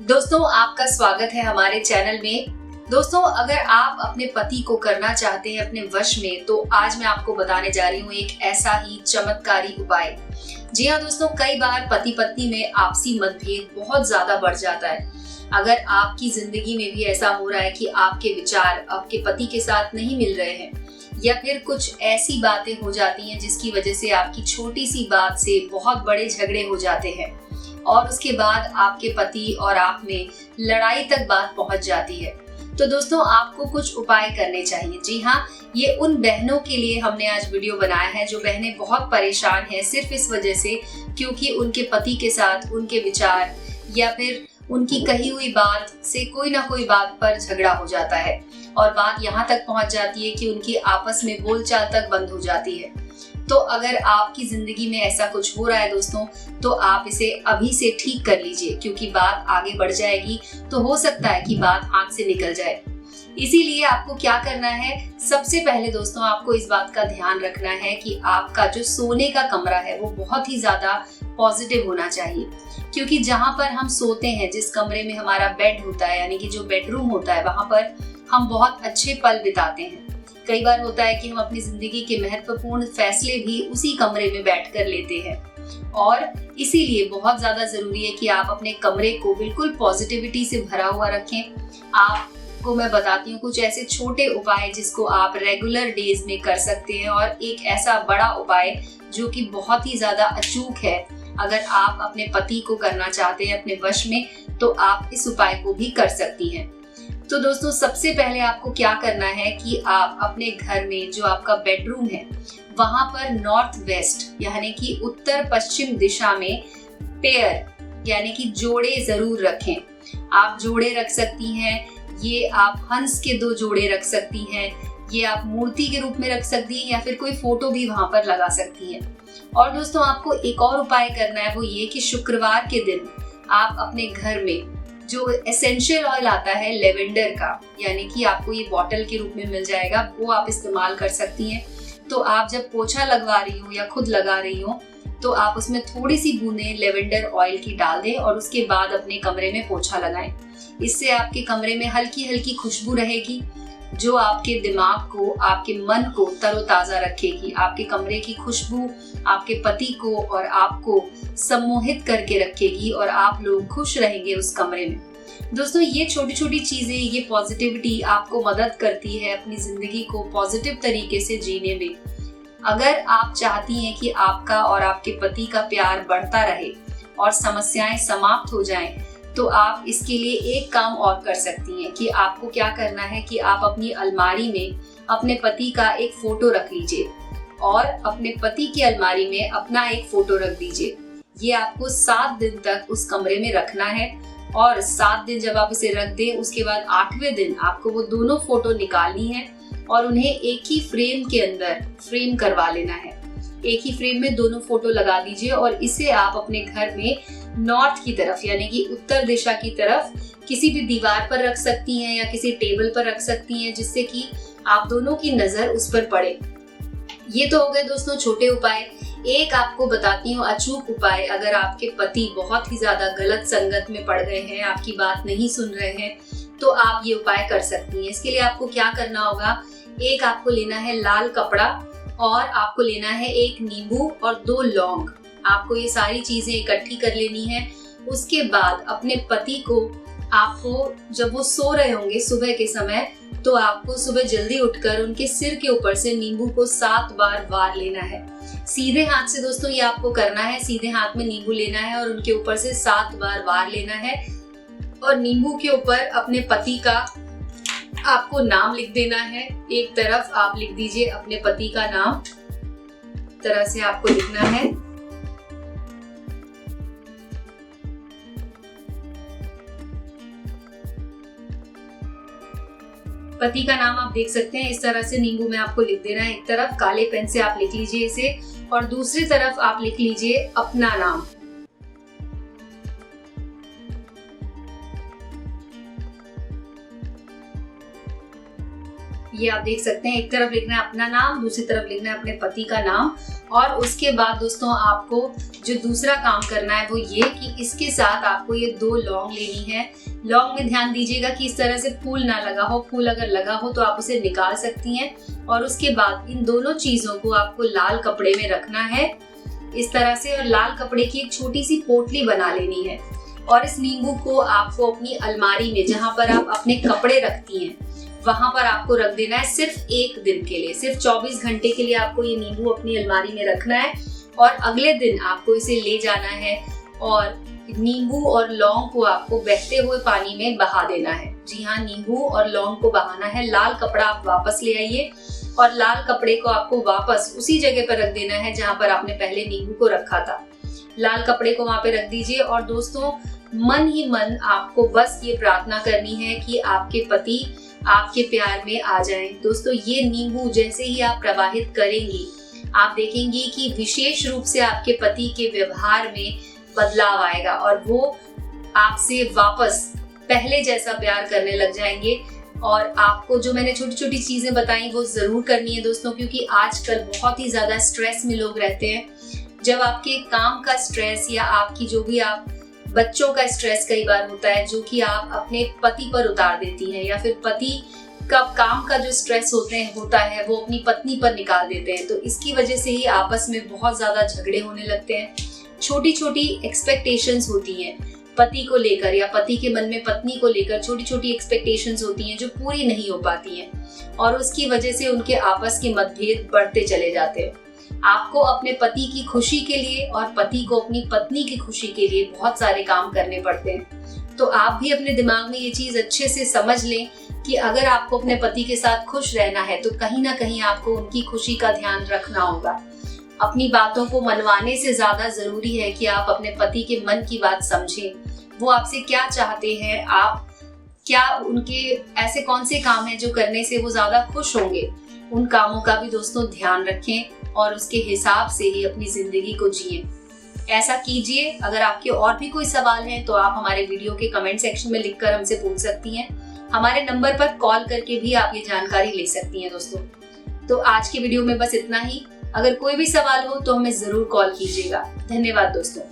दोस्तों, आपका स्वागत है हमारे चैनल में। दोस्तों, अगर आप अपने पति को करना चाहते हैं अपने वश में, तो आज मैं आपको बताने जा रही हूँ एक ऐसा ही चमत्कारी उपाय। जी हाँ दोस्तों, कई बार पति पत्नी में आपसी मतभेद बहुत ज्यादा बढ़ जाता है। अगर आपकी जिंदगी में भी ऐसा हो रहा है कि आपके विचार आपके पति के साथ नहीं मिल रहे हैं, या फिर कुछ ऐसी बातें हो जाती हैं जिसकी वजह से आपकी छोटी सी बात से बहुत बड़े झगड़े हो जाते हैं और उसके बाद आपके पति और आप में लड़ाई तक बात पहुंच जाती है, तो दोस्तों आपको कुछ उपाय करने चाहिए। जी हाँ, ये उन बहनों के लिए हमने आज वीडियो बनाया है जो बहनें बहुत परेशान हैं सिर्फ इस वजह से क्योंकि उनके पति के साथ उनके विचार या फिर उनकी कही हुई बात से कोई ना कोई बात पर झगड़ा हो जाता है और बात यहाँ तक पहुंच जाती है कि उनकी आपस में बोलचाल तक बंद हो जाती है। तो अगर आपकी जिंदगी में ऐसा कुछ हो रहा है दोस्तों, तो आप इसे अभी से ठीक कर लीजिए, क्योंकि बात आगे बढ़ जाएगी तो हो सकता है कि बात हाथ से निकल जाए। इसीलिए आपको क्या करना है, सबसे पहले दोस्तों आपको इस बात का ध्यान रखना है कि आपका जो सोने का कमरा है वो बहुत ही ज्यादा पॉजिटिव होना चाहिए, क्योंकि जहाँ पर हम सोते हैं, जिस कमरे में हमारा बेड होता है यानी कि जो बेडरूम होता है, वहाँ पर हम बहुत अच्छे पल बिताते हैं। कई बार होता है कि हम अपनी जिंदगी के महत्वपूर्ण फैसले भी उसी कमरे में बैठकर लेते हैं और इसीलिए बहुत ज्यादा जरूरी है कि आप अपने कमरे को बिल्कुल पॉजिटिविटी से भरा हुआ रखें। आपको मैं बताती हूँ कुछ ऐसे छोटे उपाय जिसको आप रेगुलर डेज में कर सकते हैं और एक ऐसा बड़ा उपाय जो कि बहुत ही ज्यादा अचूक है। अगर आप अपने पति को करना चाहते हैं अपने वश में, तो आप इस उपाय को भी कर सकती हैं। तो दोस्तों, सबसे पहले आपको क्या करना है कि आप अपने घर में जो आपका बेडरूम है वहां पर नॉर्थ वेस्ट यानी कि उत्तर पश्चिम दिशा में पेयर यानी कि जोड़े जरूर रखें। आप जोड़े रख सकती हैं, ये आप हंस के 2 जोड़े रख सकती हैं, ये आप मूर्ति के रूप में रख सकती हैं या फिर कोई फोटो भी वहां पर लगा सकती हैं। और दोस्तों आपको एक और उपाय करना है, वो ये कि शुक्रवार के दिन आप अपने घर में जो एसेंशियल ऑयल आता है लेवेंडर का, यानी कि आपको ये बॉटल के रूप में मिल जाएगा, वो आप इस्तेमाल कर सकती हैं। तो आप जब पोछा लगवा रही हो या खुद लगा रही हो, तो आप उसमें थोड़ी सी बूंदें लेवेंडर ऑयल की डाल दें और उसके बाद अपने कमरे में पोछा लगाएं। इससे आपके कमरे में हल्की हल्की खुशबू रहेगी जो आपके दिमाग को, आपके मन को तरोताजा रखेगी। आपके कमरे की खुशबू आपके पति को और आपको सम्मोहित करके रखेगी और आप लोग खुश रहेंगे उस कमरे में। दोस्तों, ये छोटी छोटी चीजें, ये पॉजिटिविटी आपको मदद करती है अपनी जिंदगी को पॉजिटिव तरीके से जीने में। अगर आप चाहती हैं कि आपका और आपके पति का प्यार बढ़ता रहे और समस्याएं समाप्त हो जाएं, तो आप इसके लिए एक काम और कर सकती हैं कि आपको क्या करना है कि आप अपनी अलमारी में अपने पति का एक फोटो रख लीजिए और अपने पति की अलमारी में अपना एक फोटो रख दीजिए। ये आपको 7 दिन तक उस कमरे में रखना है और 7 दिन जब आप इसे रख दें, उसके बाद 8वें दिन आपको वो दोनों फोटो निकालनी है और उन्हें एक ही फ्रेम के अंदर फ्रेम करवा लेना है। एक ही फ्रेम में दोनों फोटो लगा दीजिए और इसे आप अपने घर में नॉर्थ की तरफ यानी कि उत्तर दिशा की तरफ किसी भी दीवार पर रख सकती हैं या किसी टेबल पर रख सकती हैं, जिससे कि आप दोनों की नजर उस पर पड़े। ये तो हो गए दोस्तों छोटे उपाय। एक आपको बताती हूँ अचूक उपाय। अगर आपके पति बहुत ही ज्यादा गलत संगत में पड़ गए हैं, आपकी बात नहीं सुन रहे हैं, तो आप ये उपाय कर सकती हैं। इसके लिए आपको क्या करना होगा, एक आपको लेना है लाल कपड़ा और आपको लेना है एक नींबू और 2 लौंग। आपको ये सारी चीजें इकट्ठी कर लेनी है। उसके बाद अपने पति को, आपको जब वो सो रहे होंगे सुबह के समय, तो आपको सुबह जल्दी उठकर उनके सिर के ऊपर से नींबू को 7 बार वार लेना है। सीधे हाथ से दोस्तों ये आपको करना है, सीधे हाथ में नींबू लेना है और उनके ऊपर से 7 बार वार लेना है और नींबू के ऊपर अपने पति का आपको नाम लिख देना है। एक तरफ आप लिख दीजिए अपने पति का नाम, तरह से आपको लिखना है। पति का नाम आप देख सकते हैं, इस तरह से नींबू में आपको लिख देना है। एक तरफ काले पेन से आप लिख लीजिए इसे और दूसरी तरफ आप लिख लीजिए अपना नाम। ये आप देख सकते हैं, एक तरफ लिखना है अपना नाम, दूसरी तरफ लिखना है अपने पति का नाम। और उसके बाद दोस्तों आपको जो दूसरा काम करना है वो ये कि इसके साथ आपको ये 2 लौंग लेनी है। लौंग में ध्यान दीजिएगा कि इस तरह से फूल ना लगा हो, फूल अगर लगा हो तो आप उसे निकाल सकती हैं। और उसके बाद इन दोनों चीजों को आपको लाल कपड़े में रखना है इस तरह से, और लाल कपड़े की एक छोटी सी पोटली बना लेनी है। और इस नींबू को आपको अपनी अलमारी में, जहां पर आप अपने कपड़े रखती हैं, वहां पर आपको रख देना है सिर्फ 1 दिन के लिए। सिर्फ 24 घंटे के लिए आपको ये नींबू अपनी अलमारी में रखना है और अगले दिन आपको इसे ले जाना है और नींबू और लौंग को आपको बहते हुए पानी में बहा देना है। जी हाँ, नींबू और लौंग को बहाना है। लाल कपड़ा आप वापस ले आइए और लाल कपड़े को आपको वापस उसी जगह पर रख देना है जहां पर आपने पहले नींबू को रखा था। लाल कपड़े को वहां पे रख दीजिए और दोस्तों मन ही मन आपको बस ये प्रार्थना करनी है कि आपके पति आपके प्यार में आ जाएं। दोस्तों ये नींबू जैसे ही आप प्रवाहित करेंगी, आप देखेंगी कि विशेष रूप से आपके पति के व्यवहार में बदलाव आएगा और वो आपसे वापस पहले जैसा प्यार करने लग जाएंगे। और आपको जो मैंने छोटी छोटी चीजें बताई वो जरूर करनी है दोस्तों, क्योंकि आजकल बहुत ही ज्यादा स्ट्रेस में लोग रहते हैं। जब आपके काम का स्ट्रेस या आपकी जो भी आप बच्चों का स्ट्रेस कई बार होता है जो कि आप अपने पति पर उतार देती हैं, या फिर पति का काम का जो स्ट्रेस होता है वो अपनी पत्नी पर निकाल देते हैं, तो इसकी वजह से ही आपस में बहुत ज्यादा झगड़े होने लगते हैं। छोटी छोटी एक्सपेक्टेशंस होती हैं पति को लेकर, या पति के मन में पत्नी को लेकर छोटी छोटी एक्सपेक्टेशंस होती हैं जो पूरी नहीं हो पाती हैं, और उसकी वजह से उनके आपस के मतभेद बढ़ते चले जाते हैं। आपको अपने पति की खुशी के लिए और पति को अपनी पत्नी की खुशी के लिए बहुत सारे काम करने पड़ते हैं। तो आप भी अपने दिमाग में ये चीज अच्छे से समझ लें कि अगर आपको अपने पति के साथ खुश रहना है तो कहीं ना कहीं आपको उनकी खुशी का ध्यान रखना होगा। अपनी बातों को मनवाने से ज्यादा जरूरी है कि आप अपने पति के मन की बात समझें। वो आपसे क्या चाहते हैं, आप क्या उनके ऐसे कौन से काम हैं जो करने से वो ज्यादा खुश होंगे, उन कामों का भी दोस्तों ध्यान रखें और उसके हिसाब से ही अपनी जिंदगी को जिए। ऐसा कीजिए। अगर आपके और भी कोई सवाल हैं तो आप हमारे वीडियो के कमेंट सेक्शन में लिखकर हमसे पूछ सकती हैं। हमारे नंबर पर कॉल करके भी आप ये जानकारी ले सकती हैं दोस्तों। तो आज की वीडियो में बस इतना ही। अगर कोई भी सवाल हो तो हमें जरूर कॉल कीजिएगा। धन्यवाद दोस्तों।